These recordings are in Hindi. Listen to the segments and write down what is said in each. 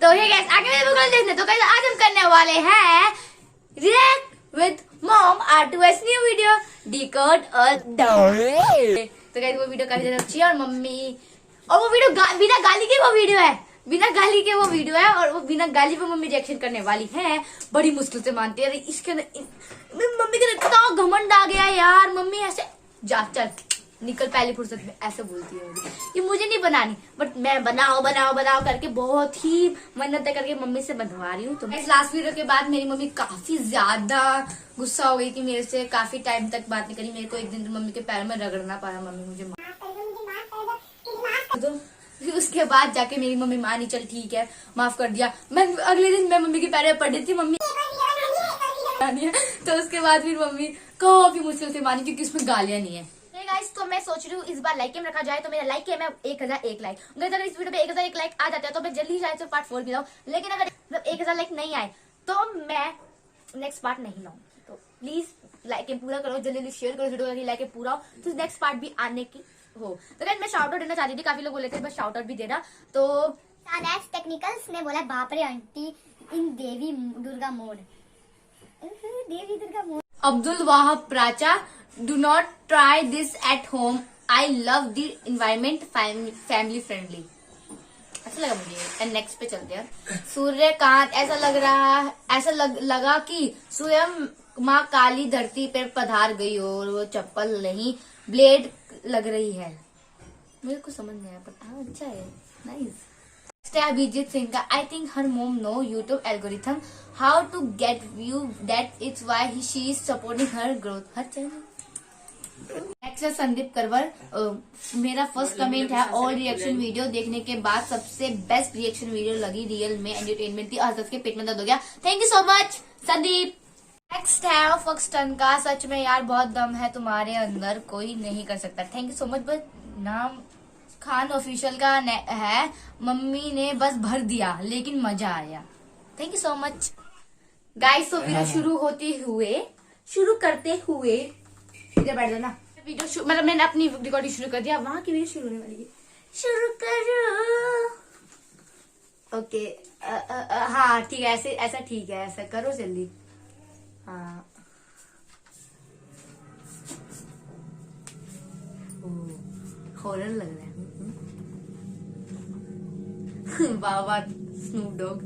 तो हे गाइस आगे मेरे वीडियो देखने। तो गाइस आज हम करने वाले हैं react with mom R2S new video decode और तो गाइस वो वीडियो काफी ज्यादा अच्छी है और मम्मी और वो वीडियो बिना गाली के वो वीडियो है, बिना गाली के वो वीडियो है और वो बिना गाली पे मम्मी रिएक्शन करने वाली है। बड़ी मुश्किल से मानती है। इसके अंदर मम्मी के इतना घमंड आ गया यार। मम्मी ऐसे जा चल निकल पहली फुर्सत में ऐसे बोलती है। ये मुझे नहीं बनानी बट मैं बनाओ बनाओ बनाओ करके बहुत ही मेहनत करके मम्मी से बनवा रही हूँ। तो इस लास्ट वीडियो के बाद मेरी मम्मी काफी ज्यादा गुस्सा हो गई थी मेरे से। काफी टाइम तक बात नहीं करी। मेरे को एक दिन मम्मी के पैर में रगड़ना पड़ा। मम्मी मुझे तो फिर उसके बाद जाके मेरी मम्मी मानी चल ठीक है माफ कर दिया। मैं अगले दिन मैं मम्मी के पैर में पड़ रही थी मम्मी तो उसके बाद फिर मम्मी काफी मुश्किल से मानी क्योंकि उसमें गालियां नहीं है। गाइस तो मैं सोच रही हूँ इस बार लाइक रखा जाए। तो मेरा लाइक है मैं 1001 लाइक। अगर इस वीडियो पे 1001 लाइक आ जाता है तो मैं जल्दी शायद से पार्ट 4 भी लाऊं। लेकिन अगर 1000 लाइक नहीं आए तो मैं नेक्स्ट पार्ट नहीं लाऊंगी। तो प्लीज लाइक पूरा करो, जल्दी जल्दी शेयर करो वीडियो को, लाइक पूरा हो तो नेक्स्ट पार्ट भी आने की हो। तो गाइस मैं शाउट आउट देना चाहती थी। काफी लोग बोले थे बस शाउट आउट भी देना। तो टेक्निकल्स ने बोला बाप रे aunty in Devi Durga mode. Devi Durga mode. Abdul Wahab Paracha do not try this at home. I love the environment, family friendly. अच्छा लगा मुझे। एंड नेक्स्ट पे चलते हैं। सूर्यकांत ऐसा लगा कि स्वयं माँ काली धरती पर पधार गई और वो चप्पल नहीं ब्लेड लग रही है। मेरे को समझ नहीं आया पर हाँ अच्छा है, नाइस। अभिजीत सिंह का आई think her mom know YouTube algorithm how to get view that it's why she is supporting her growth her channel. Next है संदीप करवर। मेरा फर्स्ट कमेंट है ऑल रिएक्शन वीडियो देखने के बाद सबसे बेस्ट रिएक्शन वीडियो लगी, रियल में एंटरटेनमेंट थी, हंस के पेट में दर्द हो गया। Thank you so much Sandeep. Next है फक्सटन का सच में यार बहुत दम है तुम्हारे अंदर, कोई नहीं कर सकता। Thank you so much. बस नाम खान ऑफिशियल का है, मम्मी ने बस भर दिया लेकिन मजा आया। Thank you so much guys. तो वीडियो शुरू करते हुए इधर बैठ जाना। वीडियो मतलब मैंने अपनी रिकॉर्डिंग शुरू कर दिया, वहां की वीडियो शुरू होने वाली है। शुरू करो। ओके हाँ ठीक है, ऐसा ठीक है, ऐसा करो जल्दी। हाँ हॉरर लग रहा है। बाबा स्नूप डॉग।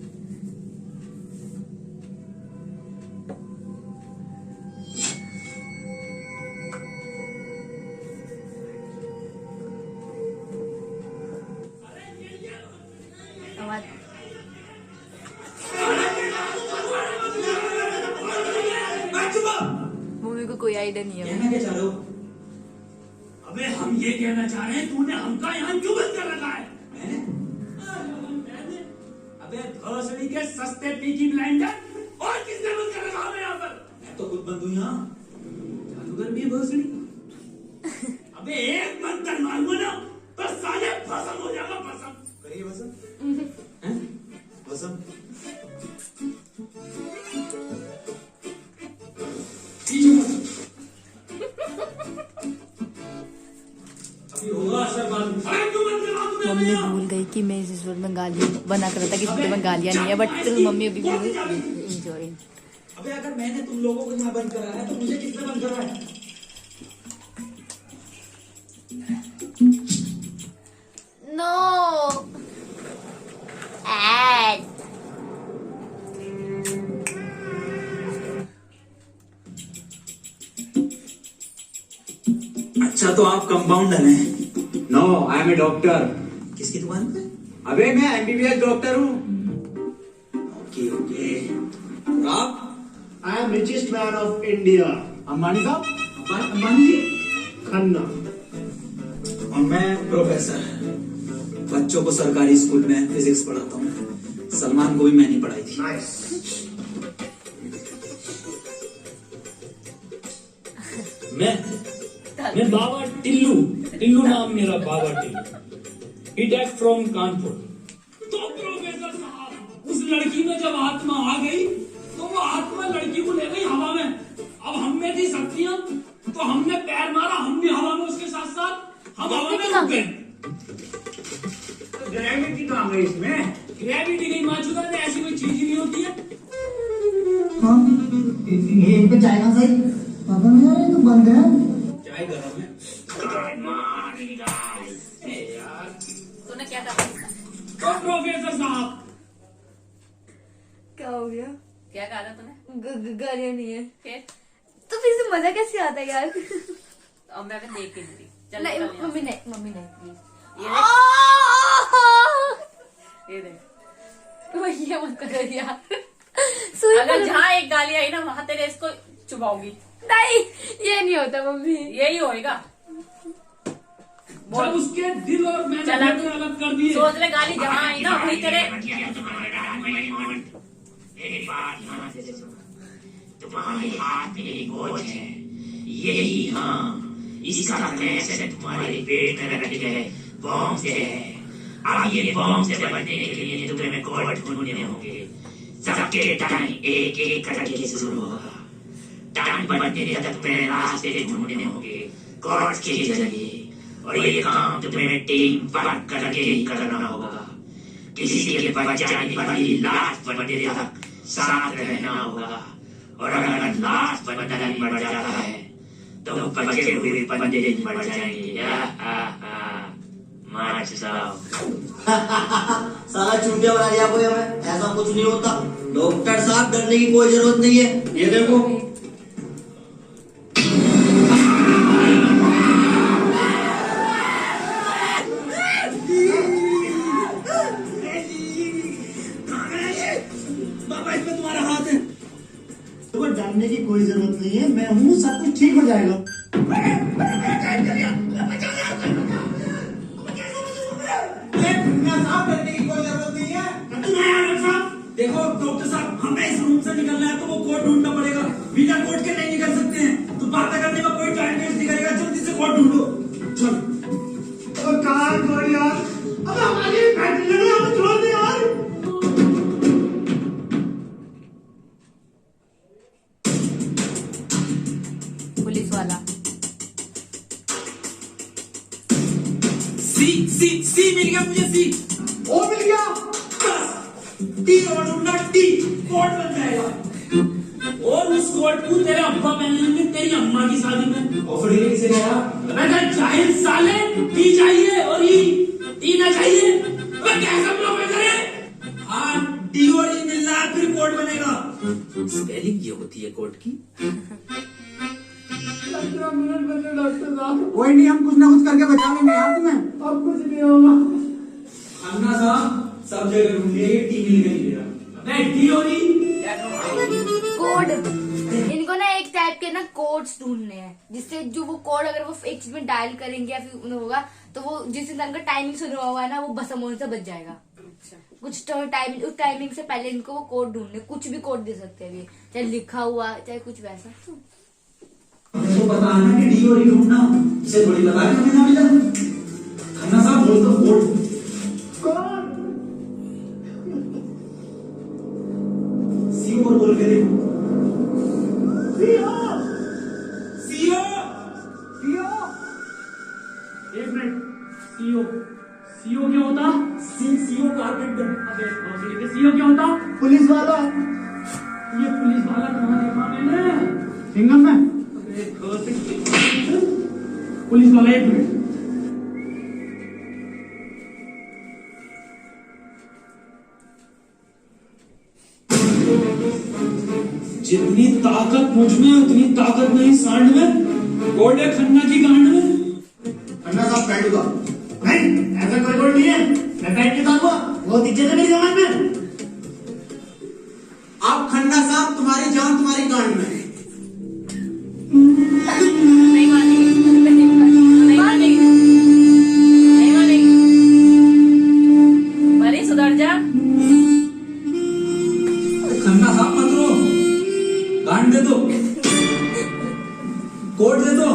मम्मी को कोई आइडिया नहीं है। कहना क्या चाह रहे हो? अबे हम ये कहना चाह रहे हैं तूने हमका यहाँ क्यों बंद कर रखा है? मैंने? अबे भोसड़ी के सस्ते पीकी ब्लेंडर और किसने बंद कर रखा है यहाँ पर? मैं तो खुद बंद हूँ यहाँ। जादूगर भी है भोसड़ी। अबे एक मंत्र मारूंगा ना तो साले भस्म हो जाएगा भस्म। करिए भस्म। भस्म। मम्मी भूल गई कि मैं इस वीडियो में गालियां बना कर रहा था कि वीडियो में गालियां नहीं है बट फिर मम्मी अभी भी एंजॉय। अबे अगर मैंने तुम लोगों को यहाँ बंद करा है तो मुझे किसने बंद करा है? No ad. अच्छा तो आप कंपाउंडर हैं? No I am a doctor. किसकी दुकान पे? अबे मैं एमबीबीएस डॉक्टर हूँ। Okay okay. और आप? I am richest man of India. Ambani sahab? Ambani जी? खन्ना। और मैं प्रोफेसर, बच्चों को सरकारी स्कूल में फिजिक्स पढ़ाता हूँ। सलमान को भी मैंने पढ़ाई थी। नाइस। मैं बाबा टिल्लू नाम मेरा बाबा टिल्लू। It from Kanpur. तो प्रोफेसर साहब उस लड़की में जब आत्मा आ गई तो वो आत्मा लड़की को ले गई हवा में। अब हम में थी शक्तियां तो हमने पैर मारा, हम भी हवा में उसके साथ साथ हम हवा में रुक गए। ग्रेविटी कहाँ गई इसमें? ग्रेविटी की मौजूदा में ऐसी कोई चीज ही नहीं होती है। हाँ ये इन पे चाय का सही पता नहीं यार, ये तो बंद है। चाय गरम है। तूने क्या कहा? तो प्रोफेसर साहब क्या हो गया? क्या कहा था तूने? गालियां नहीं है फिर तो फिर से मजा कैसे आता है यार? अब मैं भी देख के नहीं रही। चल नहीं निकल यहाँ मम्मी नहीं, मम्मी नहीं प्लीज। से। ये देख ये मत करो यार। सुई अगर पकड़- जहाँ एक गाली आई ना वहाँ तेरे इसको चुबाऊंगी। नहीं ये नहीं होता मम्मी। यही होएगा। जब उसके दिल और मैंने चला को अलग कर दिए। सोच ले गाली जहाँ आई ना वही तेरे मेरी बात ध्यान से सुनो। तुम्हारे हाथ में एक गोद है, यही हाँ, इसका कनेक्शन तुम्हारे पेट में रखे गए बॉम्ब से है। अब ये बॉम्ब से बचने के लिए तुम्हें कोड ढूंढने होंगे। सबके टाइम एक एक करके शुरू होगा। टाइम बचने तक तुम्हें रास्ते ढूंढने होंगे कोड के जरिए, और ये काम तुम्हें टीम वर्क करके ही करना होगा। किसी के बचाने वाली लास्ट बंदे तक साथ रहना होगा, और अगर लास्ट बंदा मर जाता है तो बचे हुए बंदे मर जाएंगे। मार जाओ। साला चूतिया बना दिया कोई हमें, ऐसा कुछ नहीं होता। डॉक्टर साहब डरने की कोई जरूरत नहीं है। ये देखो बाबा इसमें तुम्हारा हाथ है। तो डरने की कोई जरूरत नहीं है, मैं हूँ, सब कुछ ठीक हो जाएगा। साहब डरने की कोई जरूरत नहीं है। देखो डॉक्टर साहब, हमें इस रूम से निकलना है तो वो कोड ढूंढना पड़ेगा। बिना कोड के नहीं निकल सकते हैं। तो बातें करने का कोई टाइम वेस्ट नहीं करेगा। जल्दी से कोड ढूंढो। चलो। कहाँ कोई यार, अब हमारी फैक्ट्री में हमें छोड़ दे यार। पुलिस वाला सी मिल गया मुझे। सी ओ मिल गया। बस टी और ढूंढना, टी कोड बन जाएगा। और उस कोट को तेरे अब्बा पहनेंगे तेरी अम्मा की शादी में। ऑफर डील किसे गया? बेटा जाहिल साले, टी चाहिए और टी ना चाहिए। अबे कैसा प्रोफेसर है? हाँ टी और ई मिल रहा है, फिर कोड बनेगा। स्पेलिंग ये होती है कोड की। कोई नहीं, हम कुछ ना कुछ करके बचा लेंगे यार तुम्हें। अब कुछ नहीं होगा। अन्ना साहब सब जगह ढूंढ लिए, टी मिल गई मेरा। अबे टी और ई कोड, इनको ना एक टाइप के ना कोड्स ढूंढने हैं, जिससे जो वो कोड अगर वो एक चीज में डायल करेंगे या फिर होगा तो वो जिस इंसान का टाइमिंग शुरू हुआ है ना वो बस होने से बच जाएगा। कुछ टाइमिंग, उस टाइमिंग से पहले इनको वो कोड ढूंढने, कुछ भी कोड दे सकते हैं अभी, चाहे लिखा हुआ चाहे कुछ वैसा। तो बताना कि डी और ई ढूंढना, इसे थोड़ी बता के हमें ना मिला। अन्ना साहब बोल दो कोड। सी और बोल के देखो। सीओ एक मिनट। सीओ सीओ क्या होता? CO carpenter. अबे भोसड़ी के सीओ क्या होता? पुलिस वाला ये पुलिस वाला कहाँ देखा मैंने? सिंगम में। अबे भोसड़ी। पुलिस वाला एक मिनट। जितनी ताकत मुझ में उतनी ताकत नहीं सांड में। गोडे खन्ना की गांड में। अन्ना साहब बैठ उठा। नहीं ऐसा कोई कोई नहीं है, मैं बैठ के था वो दीजिए मेरी जमात में। अब खन्ना साहब तुम्हारी जान तुम्हारी गांड में। नहीं मानेगी, नहीं मानेगी, नहीं मानेगी। बड़ी सुधर जा। खन्ना साहब मत रो, गांड दे दो, कोड दे दो।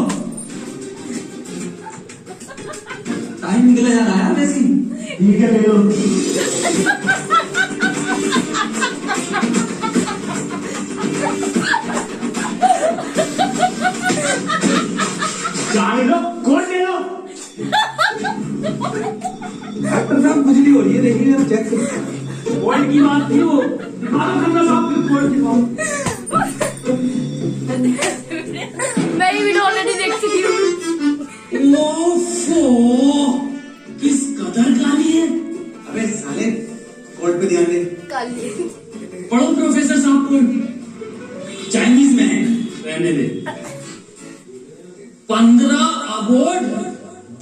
टाइम निकला जा रहा है वैसी। ठीक है ले लो। जाने दो, कोड ले लो। डॉक्टर साहब खुजली हो रही है, देखिए चेक करो। रिपोर्ट की बात थी वो। दिखाओ खन्ना साहब रिपोर्ट दिखाओ। मैं ये वीडियो ऑलरेडी देख चुकी हूँ। ओफो, किस कदर गाली है। अबे साले कोर्ट पे ध्यान दे। कल पढ़ो प्रोफेसर साहब को, चाइनीज में है, रहने दे। 15 अवार्ड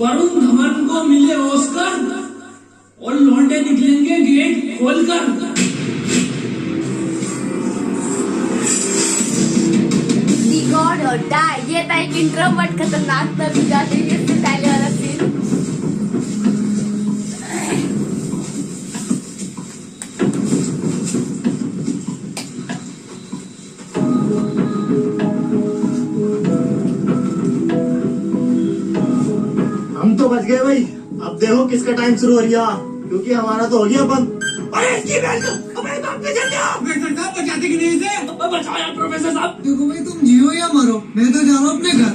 वरुण धवन को मिले ऑस्कर और लौंडे निकलेंगे गेट खोलकर। दी गॉड और डाई, ये था एक इंट्रो बट खतरनाक था। भी जाते हैं इससे पहले वाला सीन। हम तो बच गए भाई। अब देखो किसका टाइम शुरू हो रहा, क्योंकि हमारा तो हो गया बंद। अरे इसकी बहन को, अबे बाप पे चल जा। प्रोफेसर साहब बचाते कि नहीं इसे? बचाओ यार प्रोफेसर साहब। देखो भाई, तुम जियो या मरो, मैं तो जा रहा हूँ अपने घर।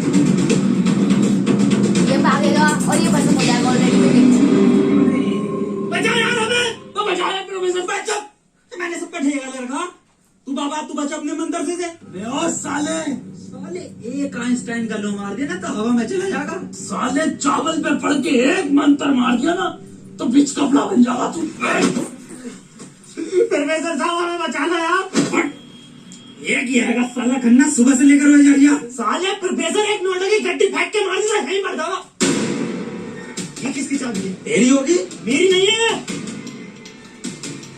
ये भागेगा और ये खत्म हो जाएगा ऑलरेडी। मैं देख चुकी हूँ। बचाओ यार हमें, तो बचाओ यार प्रोफेसर। बच्चा, मैंने सब पे ठेका ले रखा। तू बाबा, तू बचा अपने मंदिर से। और साले एक आइंस्टाइन का लो मार दिया ना तो हवा में चला जाएगा। साले चावल पे पड़ के एक मंत्र मार दिया ना तो बिच कपड़ा बन जाएगा तू। प्रोफेसर साहब हमें बचाना यार। एक ही आएगा साला खन्ना, सुबह से लेकर हो जा। साले प्रोफेसर एक नोटों की गड्डी फेंक के मार दिया, कहीं मर जाएगा। ये किसकी चाबी है? तेरी होगी, मेरी नहीं है।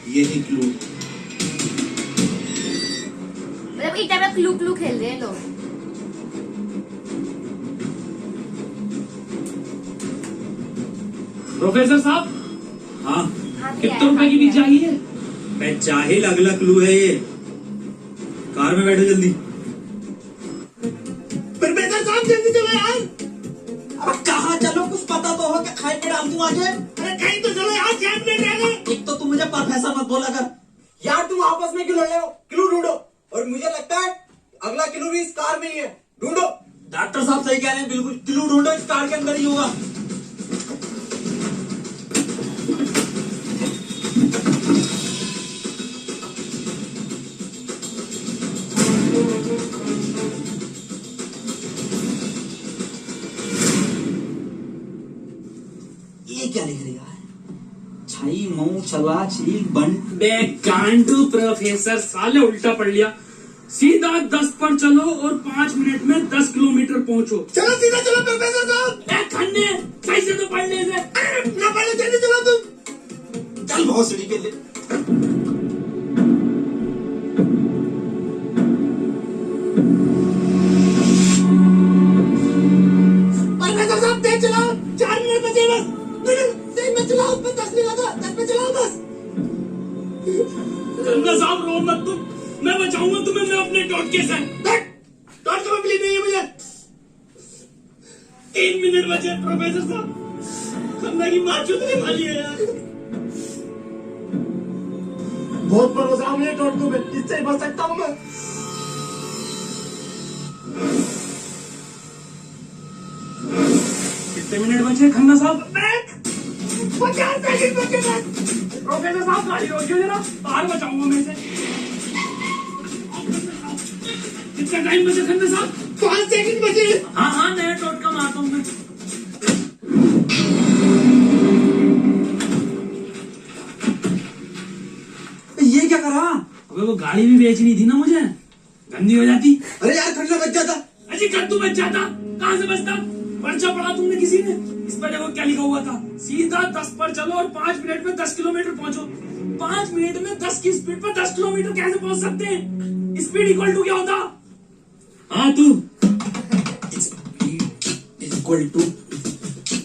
ये ही क्लू। मतलब एक टाइम में क्लू खेल रहे हैं लोग। प्रोफेसर साहब, हाँ, कितने रुपए की बिक जाएगी है? मैं चाहिल अगला क्लू है ये। कार में बैठो जल्दी। प्रोफेसर साहब जल्दी चलो यार। अब कहाँ चलो, कुछ पता तो हो, क्या खाई पे डाल दूं आगे। अरे कहीं तो चलो यार, जैब में रह गए। एक तो तुम मुझे प्रोफेसर मत बोला कर यार। तुम आपस में क्यों लड़ रहे हो? क्लू ढूंढो। और मुझे लगता है अगला क्लू भी इस कार में ही है। ढूंढो। डॉक्टर साहब सही कह रहे हैं, बिल्कुल क्लू ढूंढो, इस कार के अंदर ही होगा। ये क्या लिख रहा है? छाई मऊ चला चील बन। बे गांडू प्रोफेसर, साले उल्टा पढ़ लिया। सीधा 10 पर चलो और 5 मिनट में 10 किलोमीटर पहुंचो। चलो सीधा चलो प्रोफेसर साहब। ए खन्ने, सही से तो पढ़ ले इसे। ना पहले जल्दी चलो तुम। चल बहुत सीढ़ी के लिए। प्रोफेसर साहब तेज चलाओ, 4 मिनट बचे बस। तेज में चलाओ, उस पर 10 लिखा था, 10 पे चलाओ बस। खन्ना साहब रो मत तुम, मैं बचाऊंगा तुम्हें, मैं अपने टोटके से। डॉट को बिलीव नहीं है मुझे। 3 मिनट बचे प्रोफेसर साहब। खन्ना की माँ चुतने वाली है यार। बहुत भरोसा है मुझे डॉट को, इससे ही बच सकता हूँ मैं। कितने मिनट बचे खन्ना साहब? 50 सेकंड बचे बस। प्रोफेसर साहब गाड़ी रोकियो जरा, बाहर बचाऊंगा मैं इसे। कितना टाइम बचा खन्ना साहब? 5 सेकंड बचे। हाँ हाँ, नया टोटका मारता हूँ मैं। ये क्या करा? अबे वो गाड़ी भी बेचनी थी ना मुझे, गंदी हो जाती। अरे यार खन्ना बच जाता। अजी कद्दू बच जाता, कहाँ से बचता? पर्चा पढ़ा तुमने किसी ने? इस पर देखो क्या लिखा हुआ था, सीधा 10 पर चलो और 5 मिनट में 10 किलोमीटर पहुंचो। 5 मिनट में 10 की स्पीड पर 10 किलोमीटर कैसे पहुंच सकते हैं? स्पीड इक्वल टू क्या होता? हाँ तू। Equal to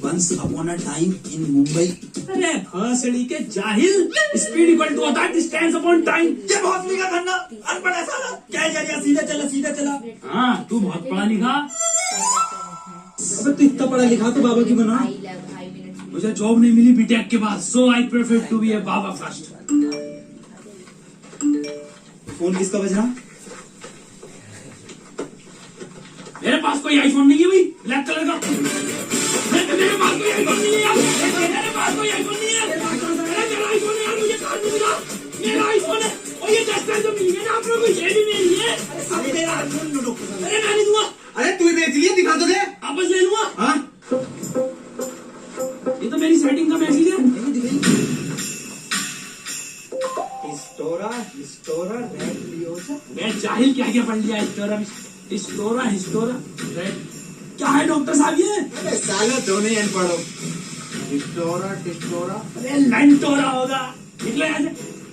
once upon a time in Mumbai. अरे भसड़ी के जाहिल, स्पीड इक्वल टू होता है डिस्टेंस अपॉन टाइम। ये बहुत लिखा खन्ना, अनपढ़ है साला। क्या जा सीधा चला, सीधा चला। हाँ तू बहुत पढ़ा लिखा। अबे तू इतना पढ़ा लिखा तो बाबा की बना। मुझे जॉब नहीं मिली बीटेक के बाद, so I prefer to be a baba first. Phone किसका बज रहा? मेरे पास कोई आईफोन नहीं है भाई, ब्लैक कलर का। मेरे पास कोई आईफोन नहीं है यार, मेरे पास कोई आईफोन नहीं है। मेरा आईफोन है यार, मुझे कहाँ से मिला? मेरा हिस्टोरा हिस्टोरा रेड लियोसा। मैं जाहिल क्या क्या पढ़ लिया। हिस्टोरा हिस्टोरा हिस्टोरा रेड क्या है डॉक्टर साहब ये? अरे साले दोनों ही अनपढ़ हो। टिस्टोरा टिस्टोरा अरे लंटोरा होगा। निकलो यहाँ से।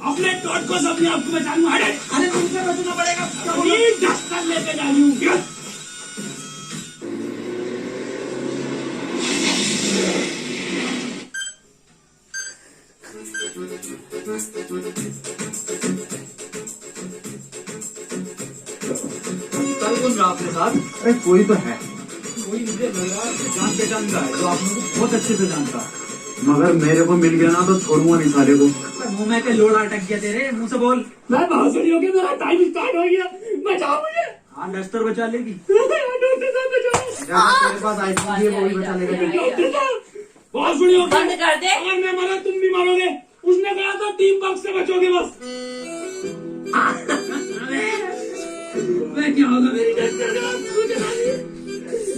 अपने टोट को सब मैं आपको बचाऊंगा। अरे तुमसे बचना पड़ेगा। डस्टर लेके जा रही हूँ। कल कौन रहा आपके साथ? अरे कोई तो है। कोई मुझे लग रहा है जान पहचान का है जो आप लोगों को बहुत अच्छे से जानता है। मगर मेरे को मिल गया ना तो छोड़ूंगा नहीं सारे को। मुंह में के लोड़ा अटक गया तेरे मुंह से बोल। मैं बांसुरी हो गया। मेरा टाइम स्टार्ट हो गया। बचाओ मुझे। हाँ डस्टर बचा लेगी। डॉक्टर साहब बचाओ। तेरे पास आईफोन है वो भी बचा लेगा। डॉक्टर साहब बांसुरी हो गया। बंद कर दे। अगर मैं मरा तुम भी मरोगे। उसने कहा था टीम वर्क से बचोगे बस। मैं क्या होगा मेरी डॉक्टर साहब?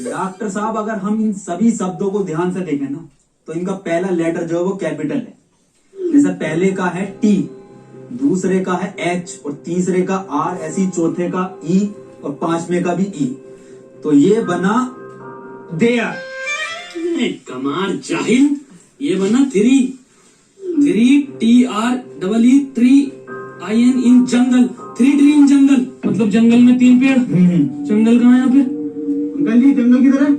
डॉक्टर साहब अगर हम इन सभी शब्दों को ध्यान से देखें ना तो इनका पहला लेटर जो है वो कैपिटल है। जैसे पहले का है टी, दूसरे का है एच और तीसरे का आर, ऐसी चौथे का ई और पांचवे का भी ई। तो ये बना देयर। कमाल जाहिल। ये बना three TREE 3 in jungle. 3 tree in jungle मतलब जंगल में 3 पेड़। जंगल कहाँ है यहाँ पे? अंकल जी जंगल किधर है?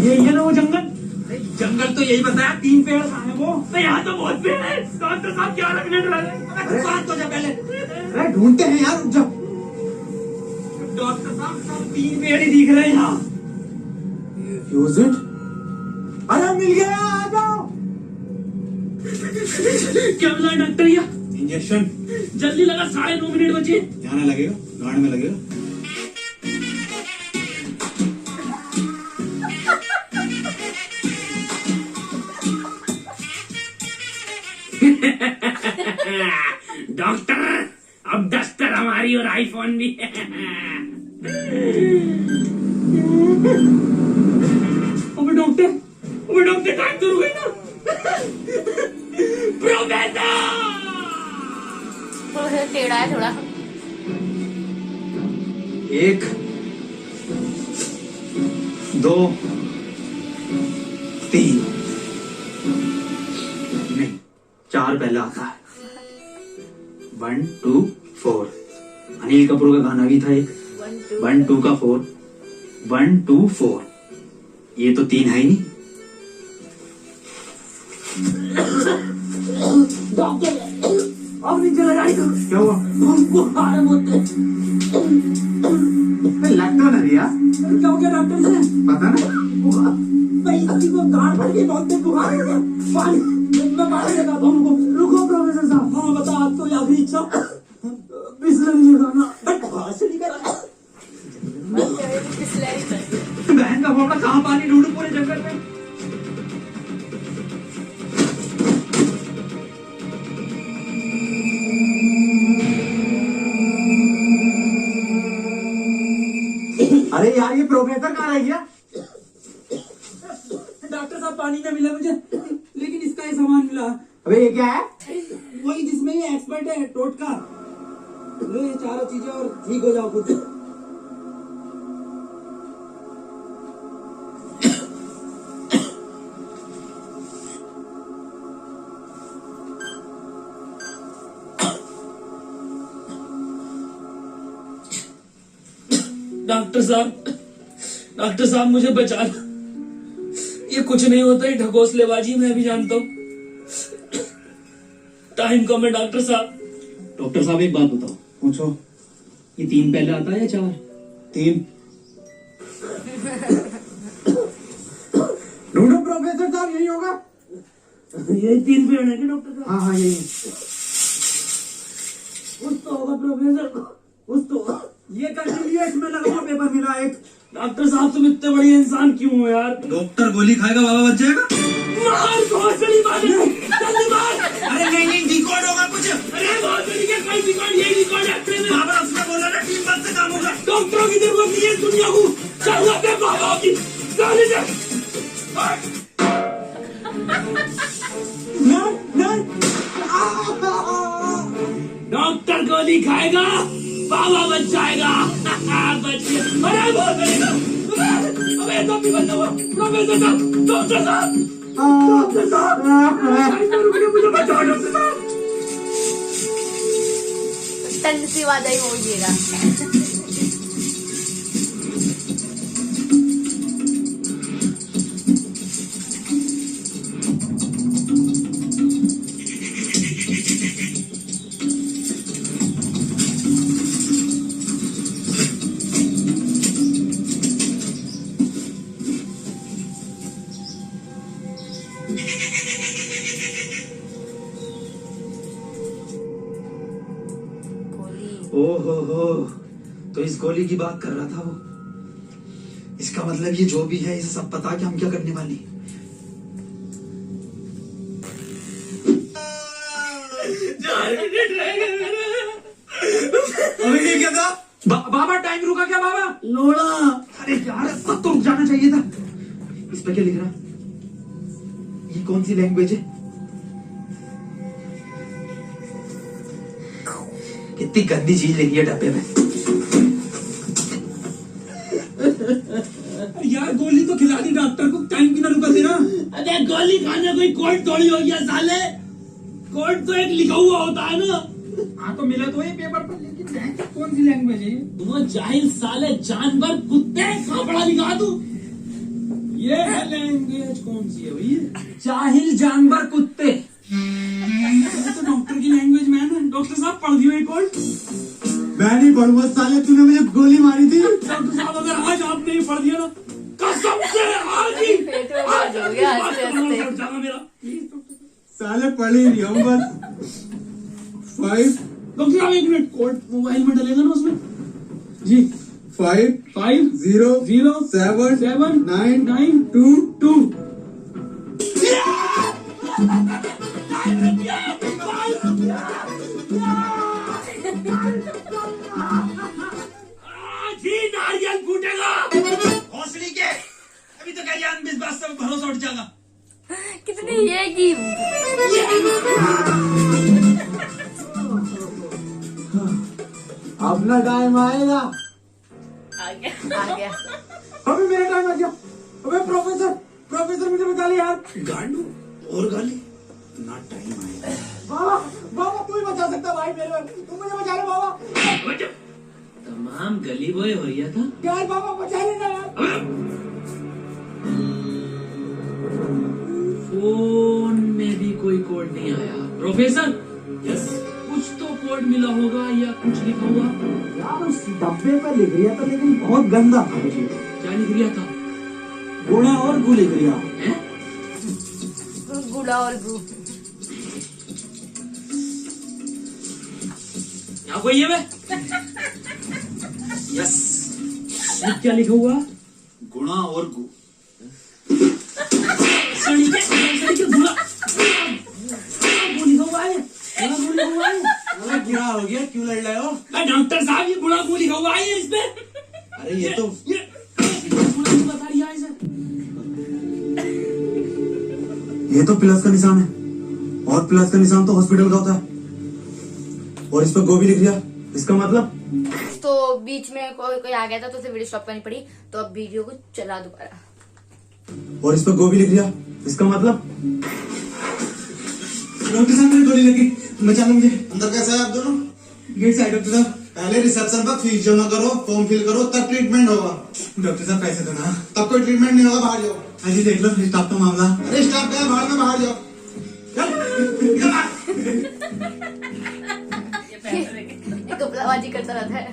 ये ना वो जंगल। जंगल तो यही बताया 3 पेड़ कहाँ है वो? तो यहाँ तो बहुत पेड़ है। डॉक्टर साहब क्या रखने तो जा पहले। अरे ढूंढते हैं यार रुक जाओ। डॉक्टर साहब सब 3 पेड़ ही दिख रहे हैं यहाँ। Use it. अरे मिल गया आ जाओ। क्या मिला डॉक्टर? या इंजेक्शन जल्दी लगा। 9.5 मिनट बचे। जाने लगेगा गाड़ी में लगेगा। डॉक्टर अब डस्टर हमारी और आईफोन भी है। अबे डॉक्टर टाइम तो रुक गई ना। प्रोफेसर टेढ़ा है थोड़ा। 1 2 3 नहीं 4 पहले आता है। 1 2 4 अनिल कपूर का गाना भी था एक। 1 2 का 4 1 2 4 ये तो 3 है ही नहीं। अब नीचे लगाई तो क्या हुआ? बुखार होते। लगता ना रिया क्या हो गया डॉक्टर से? पता ना। बुखार भाई किसी को गांठ भर के बहुत तेज बुखार हो गया। पानी मैं पानी लगाता हूँ उनको। रुको प्रोफेसर साहब। हाँ बता आप तो आखिरी इच्छा बिस्लरी लगाना। भाषण कर बहन का फोड़ा कहाँ पानी ढूंढू पूरे जंगल में। अरे यार ये प्रोफेसर कहाँ रह गया? डॉक्टर साहब पानी ना मिला मुझे लेकिन इसका ही सामान मिला। अबे ये क्या है? वही जिसमें ये एक्सपर्ट है टोटका। लो ये चारों चीजें और ठीक हो जाओ खुद। डॉक्टर साहब मुझे बचा लो। ये कुछ नहीं होता, ये ढकोसलेबाजी मैं भी जानता हूँ। टाइम कम है डॉक्टर साहब। डॉक्टर साहब एक बात बताओ। पूछो। ये 3 पहले आता है या 4? 3 ढूंढो प्रोफेसर साहब यही होगा। ये 3 पेड़ है कि डॉक्टर साहब? हाँ हाँ यही। कुछ तो होगा प्रोफेसर, कुछ तो होगा। ये कर लिए इसमें लगा पेपर मिला एक। डॉक्टर साहब तुम इतने बड़े इंसान क्यों हो यार? डॉक्टर गोली खाएगा बाबा बच जाएगा। मार घोसड़ी मारे जल्दी मार। अरे नहीं रिकॉर्ड होगा कुछ। अरे घोसड़ी के कोई रिकॉर्ड, ये रिकॉर्ड है बाबा उसने बोला ना टीम वर्क से काम होगा। डॉक्टरों की जरूरत नहीं है दुनिया को। चलो पे बाबा की गाली दे। नहीं नहीं गोली खाएगा बाबा बच जाएगा। बच गया। अरे बहुत बढ़िया। अबे तो भी बंद हुआ। प्रोफेसर साहब, डॉक्टर साहब, डॉक्टर साहब, मुझे बचाओ डॉक्टर साहब। ठंड सी आवाज आई वो गिरा। ओहो, तो इस गोली की बात कर रहा था वो। इसका मतलब ये जो भी है इसे सब पता कि हम क्या करने वाले हैं। अबे ये क्या था? बाबा टाइम रुका क्या बाबा? लोड़ा। अरे यार अब तो रुक जाना चाहिए था। इस पे क्या लिख रहा? ये कौन सी लैंग्वेज है? कितनी गंदी चीज लिखी है डब्बे में। यार गोली तो खिला दी डॉक्टर को, टाइम की ना रुका तेरा। अरे गोली खाने कोई कोर्ट थोड़ी हो गया साले। कोर्ट तो एक लिखा हुआ होता है ना। हाँ तो मिला तो ये पेपर पर, लेकिन कौन सी लैंग्वेज है? तुम जाहिल साले जानवर कुत्ते, कहाँ पढ़ा लिखा तू? ये है लैंग्वेज कौन सी है भैया? जाहिल जानवर कुत्ते। तो डॉक्टर की लैंग्वेज में है ना। डॉक्टर साहब पढ़ दियो एक और। मैं नहीं पढ़ूंगा साले, तूने मुझे गोली मारी थी। डॉक्टर साहब अगर आज आपने ही पढ़ दिया ना, कसम से आज ही पेट में दर्द हो गया हंसते हंसते। उठ जाएगा मेरा। साले पढ़ ही नहीं हूँ बस। 5 डॉक्टर साहब 1 मिनट, कोड मोबाइल में डलेगा ना उसमें जी। 5 5 0 0 7 7 9 9 2 2। आज ही नारियल फूटेगा। हौसली के अभी तो कह जान इस बात से भरोसा उठ जाएगा। कितनी ये की अपना टाइम आएगा। आ गया। अबे मेरा टाइम आ गया। अबे प्रोफेसर मुझे बचा ले यार। गांडू और गाली ना टाइम आएगा। बाबा तू ही बचा सकता भाई मेरे, तू मुझे बचा ले बाबा। तमाम गली बॉय हो गया था यार बाबा बचा लेना यार। फोन में भी कोई कोड नहीं आया। प्रोफेसर यस, कुछ तो कोड मिला होगा या कुछ लिखा हुआ। यार उस डब्बे पर लिख रिया था लेकिन बहुत गंदा था। क्या लिख रिया था? गुणा और गु लिख रिया। गुड़ा और गु। यहाँ कोई है बे? यस, ये क्या लिखा हुआ? गुणा और गु। सड़ी के गुड़ा वो लिखा हुआ है। गुड़ा लिखा हुआ है। अरे क्या हो गया, क्यों लड़ रहे हो? डॉक्टर साहब ये गुड़ा गु लिखा हुआ है इस पे। अरे ये तो गुड़ा गु बता दिया है सर। ये तो प्लस का निशान है और प्लस का निशान तो हॉस्पिटल का होता है और इस पर गोभी लिख दिया। इसका मतलब तो बीच में कोई आ गया था तो उसे वीडियो स्टॉप करनी पड़ी, तो अब वीडियो को चला दोबारा। और इस पर गोभी लिख दिया। इसका मतलब डॉक्टर साहब मेरी गोली लगी, बचा लो मुझे। अंदर कैसे है आप दोनों? गेट से आए डॉक्टर साहब। पहले रिसेप्शन पर फीस जमा करो, फॉर्म फिल करो, तब ट्रीटमेंट होगा। डॉक्टर साहब पैसे दो ना। तब कोई ट्रीटमेंट नहीं होगा, बाहर जाओ। हाँ जी देख लो स्टाफ का मामला। अरे स्टाफ गया बाहर में, बाहर जाओ। ये कपड़ाबाजी करता रहता है।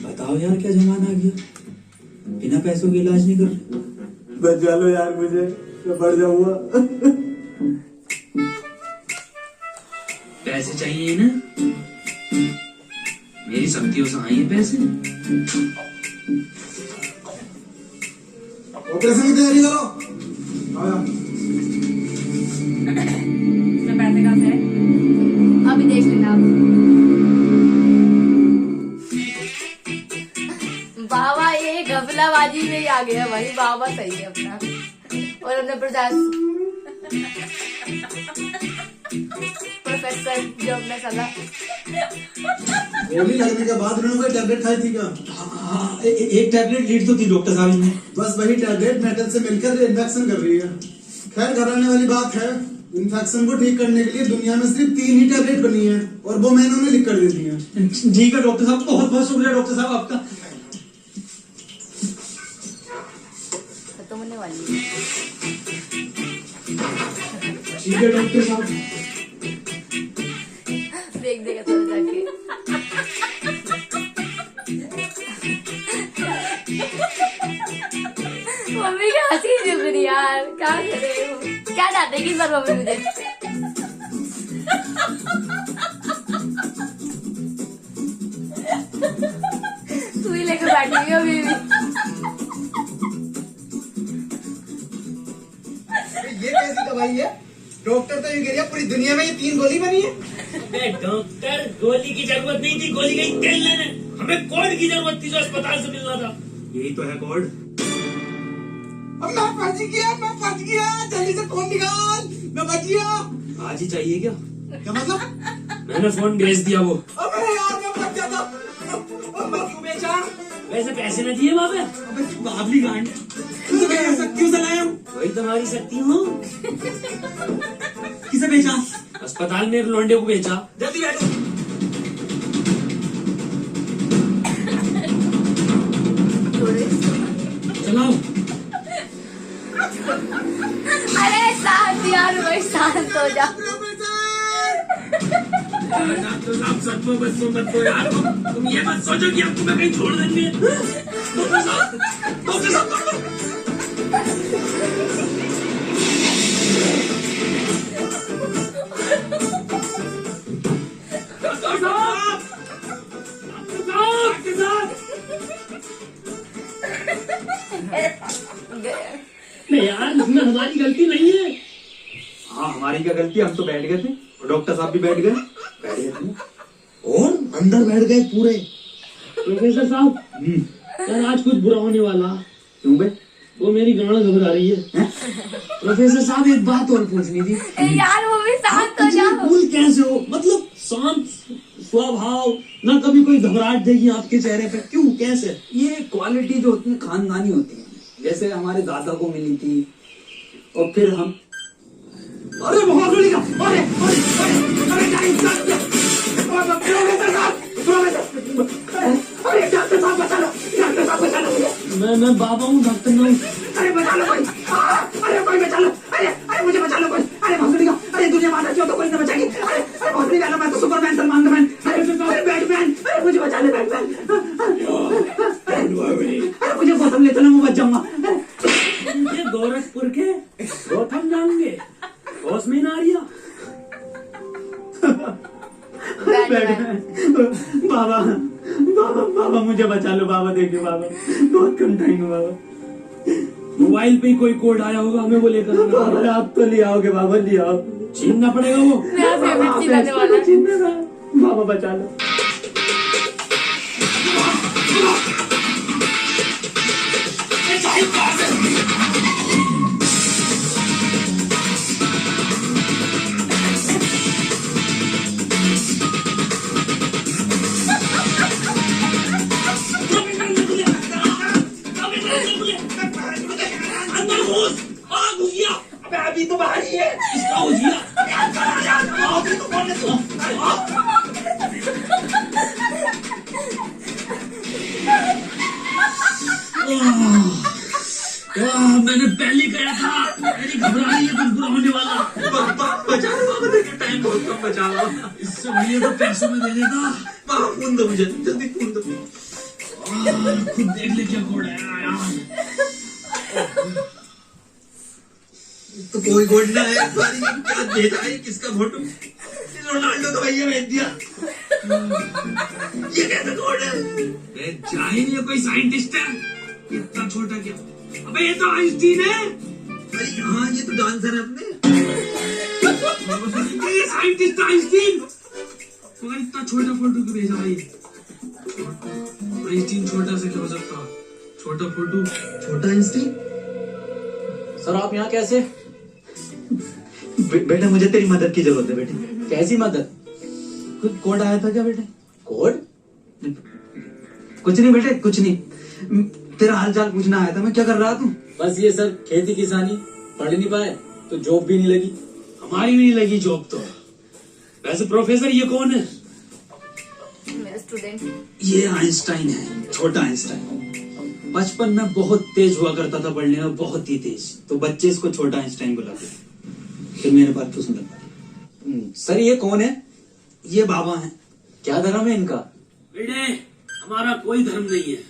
बताओ यार क्या जमाना आ गया, बिना पैसों के इलाज नहीं कर रहे। बचा लो यार मुझे, मैं बढ़ जाऊंगा। पैसे चाहिए ना, मेरी शक्तियों से आए पैसे। ऑपरेशन की तैयारी करो। इसमें पैसे कहाँ से है? अभी देख लेना आप। बाबा ये घपलाबाजी में ही आ गया भाई, बाबा सही है अपना। और अपने प्रजास प्रोफेसर जब मैं साला गोली लगने के बाद उन्होंने कोई टैबलेट खाई थी क्या? एक टैबलेट लीड तो थी डॉक्टर साहब ने। बस वही टैबलेट मेटल से मिलकर इन्फेक्शन कर रही है। खैर घबराने वाली बात है, इन्फेक्शन को ठीक करने के लिए दुनिया में सिर्फ 3 ही टैबलेट बनी है और वो मैंने उन्हें लिख कर दे दी है। ठीक है डॉक्टर साहब, बहुत बहुत शुक्रिया डॉक्टर साहब आपका। खत्म होने वाली है। ठीक है डॉक्टर साहब। देख देगा तो जाके मम्मी क्या हंसी चल रही यार, क्या कर रहे हो, क्या चाहते हैं कि सर मम्मी मुझे तू ही लेकर बैठी हुई हो अभी भी। ये कैसी दवाई है? डॉक्टर तो ये कह रहा है पूरी दुनिया में ये 3 गोली बनी है। अबे डॉक्टर, गोली की जरूरत नहीं थी, गोली गई तेल लेने। हमें कोड की जरूरत थी जो अस्पताल से मिलना था। यही तो है कोड। अब मैं फंस गया, जल्दी से फोन निकाल, मैं बच गया। आज ही चाहिए क्या? क्या मतलब? मैंने फोन भेज दिया वो। अबे यार मैं फंस गया था। क्यों बेचा? वैसे पैसे न दिए वहाँ पे। अबे बाबली गांड, क्यों चलाया? वही तुम्हारी शक्ति हूँ। किसे बेचा? अस्पताल में एक लौंडे को बेचा। जल्दी बैठो। चलाओ। अरे शांत यार, भाई शांत हो जा। डॉक्टर साहब सच में बच्चों मत दो यार, तुम ये मत सोचो कि आपको मैं कहीं छोड़ देंगे। डॉक्टर साहब, डॉक्टर साहब, नहीं यार, इसमें हमारी गलती नहीं है। हाँ हमारी क्या गलती, हम तो बैठ गए थे और डॉक्टर साहब भी बैठ गए थे और अंदर बैठ गए पूरे। प्रोफेसर साहब, यार आज कुछ बुरा होने वाला। क्यों बे? वो मेरी गांड घबरा रही है। प्रोफेसर साहब एक बात और पूछनी थी। यार वो भी शांत हो जा। कूल कैसे हो, मतलब शांत स्वभाव, ना कभी कोई घबराहट देगी आपके चेहरे पे, क्यों कैसे? ये क्वालिटी जो होती है खानदानी होती है, जैसे हमारे दादा को मिली थी और फिर हम। अरे बहुत बड़ी मैं बाबा हूँ, डॉक्टर ना हूँ। अरे बचा लो कोई, अरे कोई बचा लो, अरे मुझे बचा लो कोई, अरे भोसड़ी का, अरे दुनिया मार रही हो तो कोई ना बचाएगी। अरे भोसड़ी का, मैं तो सुपरमैन, सलमान खान, अरे बैटमैन, अरे मुझे बचा ले बैटमैन, अरे मुझे गौतम ले चलो, मैं बच जाऊंगा। ये गोरखपुर के गौतम जाएंगे, होश में ना रिया। बाबा बाबा बाबा मुझे बचा लो बाबा, देखिए बाबा बहुत कम टाइम है बाबा। मोबाइल पे ही कोई कोड आया होगा, हमें वो लेकर आना बाबा पड़ेगा। आप तो ले आओगे बाबा, ले आओ। छीनना पड़ेगा वो। मेरा फेवरेट चिल्लाने वाला है। बाबा बचा लो। अंदर घुस, आग घुस गया। अबे अभी तो बाहर ही है। इसका हो गया। अभी तो बोलने दो। मैंने पहले कहा था, मेरी घबरा रही है, कुछ बुरा होने वाला। बचा लो बाबा, देखिए टाइम बहुत कम बचा लो। इससे बढ़िया तो पैसों में दे देगा। बाबा खून दो मुझे, जल्दी खून दो। खुद देख ले क्या कोड है यार। तो कोई गोल्ड ना है, सारी क्या भेजा है, किसका फोटो? रोनाल्डो तो भैया भेज दिया। ये कैसा कोड है? जाहिर ये कोई साइंटिस्ट है, इतना छोटा क्या? अबे ये तो आइंस्टीन है। अरे हाँ ये तो डांसर है अपने। ये साइंटिस्ट आइंस्टीन, मगर इतना छोटा फोटो क्यों भेजा भाई? आइंस्टीन छोटा से क्या हो सकता? छोटा फोटो, छोटा आइंस्टीन। सर आप यहाँ कैसे? बेटे मुझे तेरी मदद की जरूरत है बेटे। कैसी मदद? कुछ कोड आया था क्या बेटे? कोड? कुछ नहीं बेटे, कुछ नहीं। तेरा हाल चाल पूछना आया था मैं। क्या कर रहा तू? बस ये सब खेती किसानी, पढ़ नहीं पाए तो जॉब भी नहीं लगी। हमारी भी नहीं लगी जॉब तो। वैसे प्रोफेसर ये कौन है? मेरा स्टूडेंट। ये आइंस्टाइन है, छोटा आइंस्टाइन। बचपन में बहुत तेज हुआ करता था पढ़ने में, बहुत ही तेज। तो बच्चे इसको छोटा आइंस्टाइन बुलाते थे। फिर मेरे बात क्यों सुनता? सर ये कौन है? ये बाबा हैं। क्या धर्म है इनका? बेटे हमारा कोई धर्म नहीं है।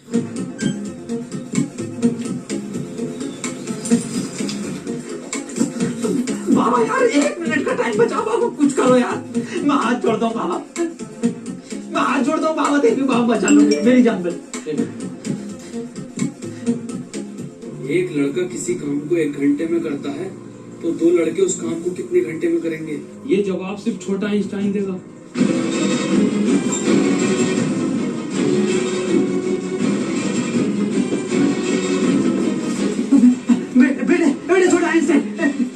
बाबा यार 1 मिनट का टाइम बचाओ बाबा, कुछ करो यार। मैं हाथ जोड़ता हूँ बाबा, मैं हाथ जोड़ता हूँ बाबा। देखिए बाबा बचा लो मेरी जान बच। एक लड़का किसी काम को 1 घंटे में करता है तो 2 लड़के उस काम को कितने घंटे में करेंगे? ये जवाब सिर्फ छोटा आइंस्टाइन देगा। बेटे बेटे छोटा आइंस्टाइन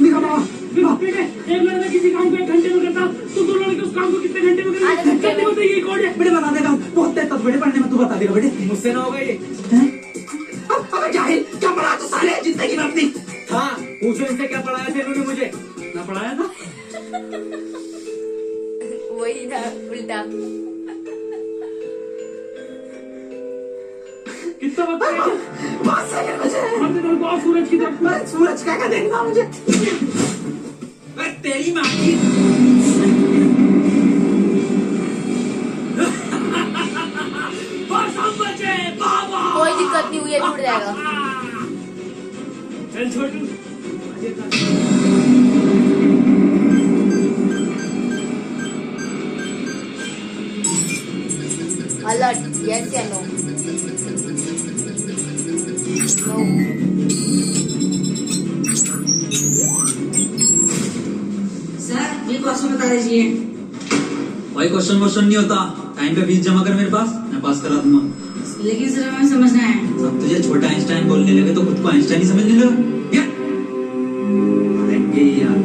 दिखा बाबा। बेटे एक लड़का किसी काम को 1 घंटे में करता तो 2 लड़के उस काम को कितने घंटे में आधे घंटे करेंगे? में। बताइए कौन है? बेटे बता देगा, बहुत तेज था बेटे पढ़ने में। तू बता देगा बेटे। मुझसे ना होगा ये। अब जाहिल, क्या पढ़ा तू साले जिंदगी में अपनी? हाँ पूछो इनसे क्या पढ़ाया था इन्होंने मुझे। ना पढ़ाया था? वही था उल्टा। कितना वक्त है? 5 सेकंड बचे हैं। हमने तो बहुत सूरज की तरफ। मैं सूरज क्या देखना मुझे। मैं तेरी माँ की। बस हम बचे बाबा। कोई दिक्कत नहीं हुई है, टूट जाएगा। चल छोटू। अलर्ट, यस या नो? नो। सर ये क्वेश्चन बता दीजिए। भाई क्वेश्चन नहीं होता। टाइम पे फीस जमा कर मेरे पास, मैं पास करा दूंगा। लेकिन सर हमें समझना है। सब तुझे छोटा आइंस्टाइन बोलने लगे तो खुद को आइंस्टाइन ही समझने लगे। अरे यार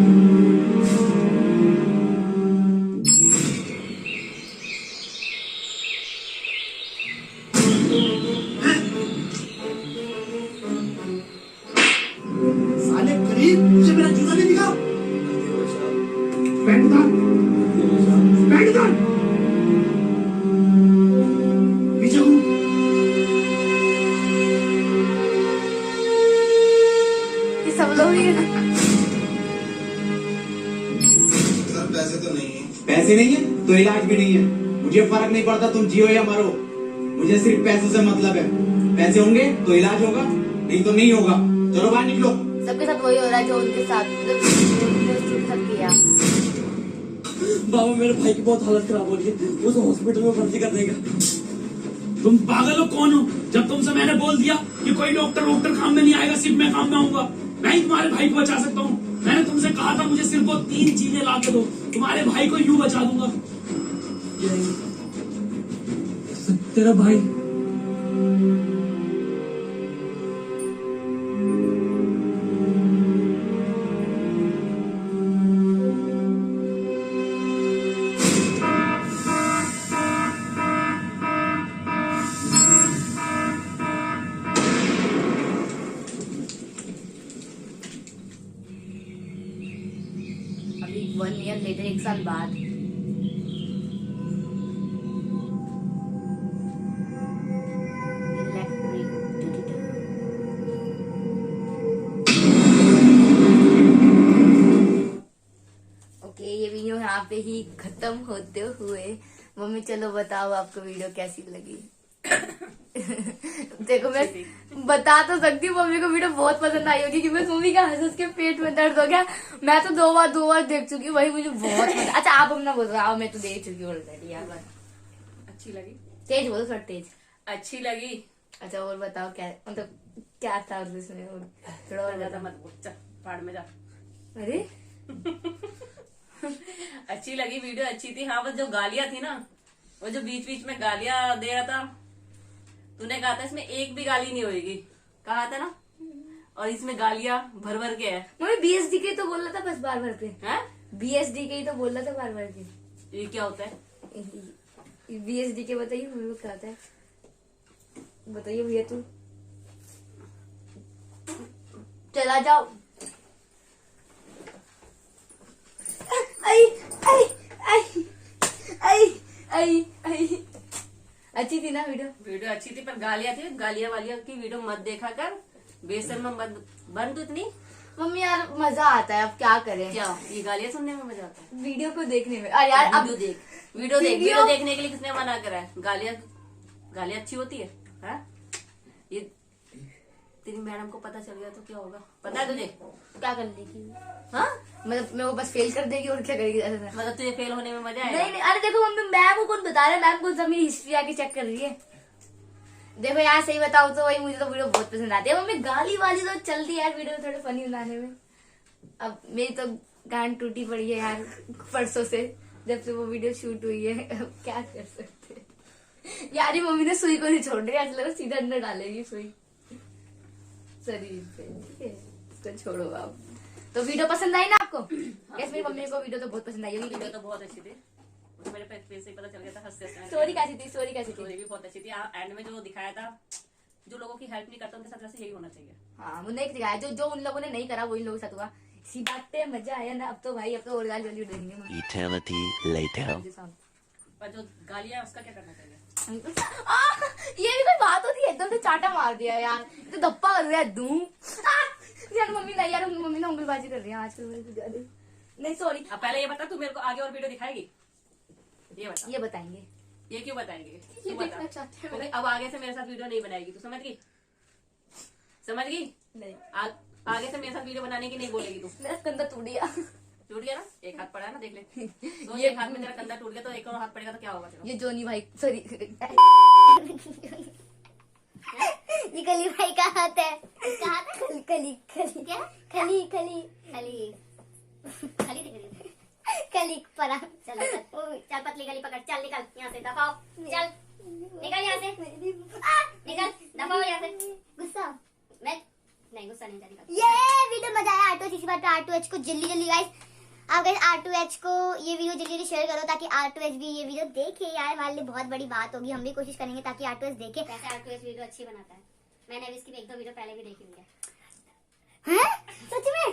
साले गरीब, मुझे मेरा जूता नहीं दिखा। बैठ उतार, बैठ उतार। पीछे घूम। ये सब लोग ही है। सर पैसे तो नहीं है। पैसे नहीं है तो इलाज भी नहीं है। मुझे फर्क नहीं पड़ता तुम जियो या मरो, मुझे सिर्फ पैसों से मतलब है। पैसे होंगे तो इलाज होगा, नहीं तो नहीं होगा। चलो बाहर निकलो। सबके साथ वही हो रहा है जो उनके साथ उसके साथ किया। बाबा मेरे भाई की बहुत हालत खराब हो रही है, उसे हॉस्पिटल में भर्ती कर देगा। तुम पागल हो कौन हो? जब तुमसे मैंने बोल दिया कि कोई डॉक्टर काम में नहीं आएगा, सिर्फ मैं काम में आऊंगा। मैं ही तुम्हारे भाई को बचा सकता हूँ। मैंने तुमसे कहा था मुझे सिर्फ वो 3 चीजें ला के दो, तुम्हारे भाई को यूं बचा दूंगा। तेरा भाई अभी 1 ईयर लेटर, 1 साल बाद। ओके, ये वीडियो यहाँ पे ही खत्म होते हुए। मम्मी चलो बताओ आपको वीडियो कैसी लगी? देखो मैं बता तो सकती हूँ मम्मी को वीडियो बहुत पसंद आई होगी क्योंकि मम्मी का हंस के पेट में दर्द हो गया। मैं तो 2 बार देख चुकी हूँ, वही मुझे बहुत पसंद। अच्छा आप अपना बोल रहे हो, मैं तो देख चुकी हूँ ऑलरेडी यार। अच्छी लगी? तेज बोलो, थोड़ा तेज। अच्छी लगी। अच्छा और बताओ क्या मतलब क्या था उसमें, थोड़ा और ज्यादा बताओ। मत बोल, चल पहाड़ में जा। अरे अच्छी लगी, वीडियो अच्छी थी। हाँ बस जो गालियां थी ना, वो जो बीच बीच में गालियां दे रहा था, तूने कहा था इसमें एक भी गाली नहीं होगी, कहा था ना? और इसमें गालियां भर भर के है। मम्मी BSD के ही तो बोल रहा था बस बार बार के। हैं? BSD के ही तो बोल रहा था बार बार के। ये क्या होता है? BSD के बताइए मेरे को क्या होता है, बताइए भैया तू। चला जाओ। आई आई आई आई आई आई। अच्छी थी ना वीडियो अच्छी थी पर गालियां थी। गालियां वालियां की वीडियो मत देखा कर। बेशर्म मत बन तू इतनी। मम्मी यार मजा आता है, अब क्या करें। क्या ये गालियां सुनने में मजा आता है? वीडियो को देखने में। अरे यार अब वीडियो देखने के लिए किसने मना करा है? गालियां अच्छी होती है? हाँ? ये तेरी मैडम को पता चल गया तो क्या होगा पता है तुझे? क्या कर लेगी? हाँ मतलब मेरे को बस फेल कर देगी और क्या करेगी ऐसा? मतलब तुझे फेल होने में मजा नहीं आएगा? नहीं, अरे देखो मम्मी मैम को कौन बता रहा है, मैम को सब मेरी हिस्ट्री आके चेक कर रही है। देखो यार सही बताओ तो वही मुझे तो वीडियो बहुत पसंद आती है। मम्मी गाली वाली तो चलती है यार वीडियो थोड़े फनी बनाने में। अब मेरी तो गांड टूटी पड़ी है यार परसों से, जब से वो वीडियो शूट हुई है। अब क्या कर सकते हैं यार। ये मम्मी ने सुई को नहीं छोड़ रही, ऐसा लग रहा सीधा अंदर डालेगी सुई शरीर पे। ठीक है इसको छोड़ो आप। तो वीडियो पसंद आई ना आपको? कैसे मेरी मम्मी को वीडियो तो बहुत पसंद आई होगी। वीडियो तो बहुत अच्छी थी। मेरे फेस से ही पता चल गया था। हंसते हंसते स्टोरी कैसी थी? स्टोरी कैसी स्टोरी थी? भी बहुत अच्छी थी। एंड में जो दिखाया था, जो लोगों की हेल्प नहीं करता उनके साथ वैसे यही होना चाहिए। हाँ वो नहीं दिखाया, जो उन लोगों ने नहीं करा वही लोगों के साथ हुआ। इसी बात पे मजा आया ना। अब तो भाई अब तो और गाली वाली देंगे। Eternity later. पर जो गालियां उसका क्या करना चाहिए? ये भी कोई बात होती है? एकदम से चाटा मार दिया यार, तो धप्पा कर दिया दूं। यार मम्मी नहीं, यार मम्मी ना उंगलबाजी कर रही है आजकल मेरे ज्यादा। नहीं सॉरी। अब पहले ये बता तू मेरे को आगे और वीडियो दिखाएगी? ये बता। ये बताएंगे। ये क्यों बताएंगे? ये तू देखना बता। चाहते हैं। ओके, अब आगे से मेरे साथ वीडियो नहीं बनाएगी। तू समझ गई? समझ गई? नहीं आगे से मेरे साथ वीडियो बनाने की नहीं बोलेगी तू। मेरा कंधा टूट गया। टूट गया ना? एक हाथ पड़ा है ना, देख ले। तो ये एक हाथ में तेरा कंधा टूट गया तो एक और हाथ पड़ेगा तो क्या होगा तेरा? ये जोनी भाई सॉरी। ये कली भाई का हाथ है। इसका हाथ है? कली कली कली क्या? खली खली खली खली दिख रही है। कली परा। चल चल पतली गली पकड़। चल निकल यहाँ से, दफाओ। चल निकल यहाँ से। निकल दफाओ यहाँ से। गुस्सा मैं नहीं, गुस्सा नहीं निकल। ये वीडियो मजा आया। R2H इसी बात पे R2H को जल्दी जल्दी गाइस, आप गाइस R2H को ये वीडियो जल्दी जल्दी शेयर करो ताकि R2H भी ये वीडियो देखे। यार हमारे लिए बहुत बड़ी बात होगी। हम भी कोशिश करेंगे ताकि R2H देखे। वैसे R2H वीडियो अच्छी बनाता है। मैंने अभी इसकी एक दो वीडियो पहले भी देखी हुई है। हैं? सच में?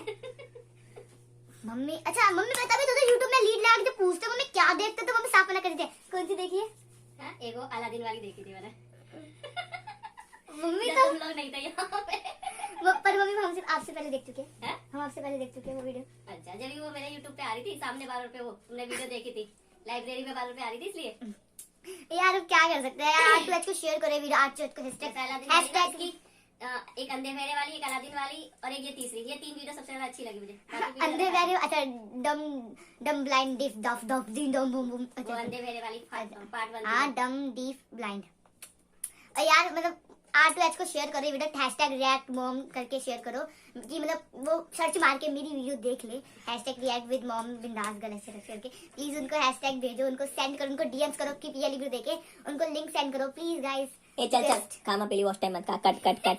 मम्मी अच्छा मम्मी बता भी तो YouTube में लीड लगा के पूछते मम्मी क्या देखते तो मम्मी साफ मना कर देते। कौन सी देखी है? हां एगो अलादीन वाली देखी थी मैंने। मम्मी तो तुम लोग नहीं थे यहाँ पे। पर मम्मी हम सिर्फ आपसे पहले देख चुके हैं। हम आपसे पहले देख चुके हैं वो वीडियो। अच्छा जब वो मेरे YouTube पे आ रही थी सामने बार पे, वो तुमने वीडियो देखी थी लाइब्रेरी में बार पे आ रही थी इसलिए। यार अब क्या कर सकते हैं। R2H को शेयर करें वीडियो। R2H को हैशटैग की एक अंधे वेरे वाली, एक अलादीन वाली और एक ये तीसरी, ये तीन वीडियो सबसे ज्यादा अच्छी लगी मुझे। अंधे वेरे अच्छा डम डम ब्लाइंड डिफ डफ डफ दिन डम बूम बूम। अच्छा अंधे वेरे वाली पार्ट 1। हां डम डीफ ब्लाइंड। और यार मतलब R2H को शेयर करो वीडियो। हैशटैग रिएक्ट मॉम करके शेयर करो कि मतलब वो सर्च मार के मेरी वीडियो देख ले। हैशटैग रिएक्ट विद मॉम बिंदास गलत से करके प्लीज उनको हैशटैग भेजो, उनको सेंड करो, उनको डीएम्स करो कि ये वीडियो देखे, उनको लिंक सेंड करो प्लीज गाइस। ए चल चल खामा पहली वॉच टाइम मत का कट कट कट।